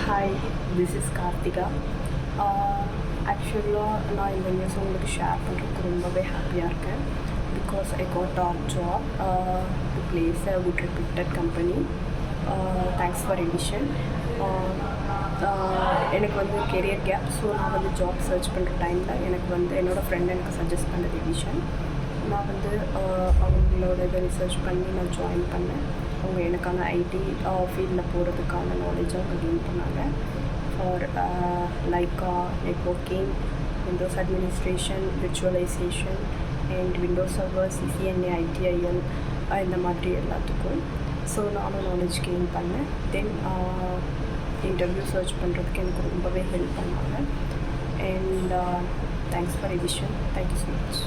Hi, this is Karthika. Actually, நான் இந்த news உங்களுக்கு ஷேர் பண்ணுறதுக்கு ரொம்பவே ஹாப்பியாக இருக்கேன் because I got a job to place a good reputed company. Thanks for Evision. எனக்கு வந்து கெரியர் கேப், ஸோ நான் வந்து ஜாப் சர்ச் பண்ணுற டைமில் எனக்கு வந்து என்னோடய ஃப்ரெண்ட் எனக்கு சஜஸ்ட் பண்ணது எவிஷன். நான் வந்து அவங்களோட இதை ரிசர்ச் பண்ணி நான் ஜாயின் பண்ணேன். அவங்க எனக்கான ஐடி ஃபீல்டில் போகிறதுக்கான நாலேஜ் அவங்க கெயின் பண்ணாங்க for like networking, Windows administration, virtualization and Windows server, CCNA, ITIL இந்த மாதிரி எல்லாத்துக்கும். ஸோ நானும் நாலேஜ் கெயின் பண்ணேன். தென் இன்டர்வியூ சர்ச் பண்ணுறதுக்கு எனக்கு ரொம்பவே ஹெல்ப் பண்ணாங்க. And thanks for Evision. Thank you so much.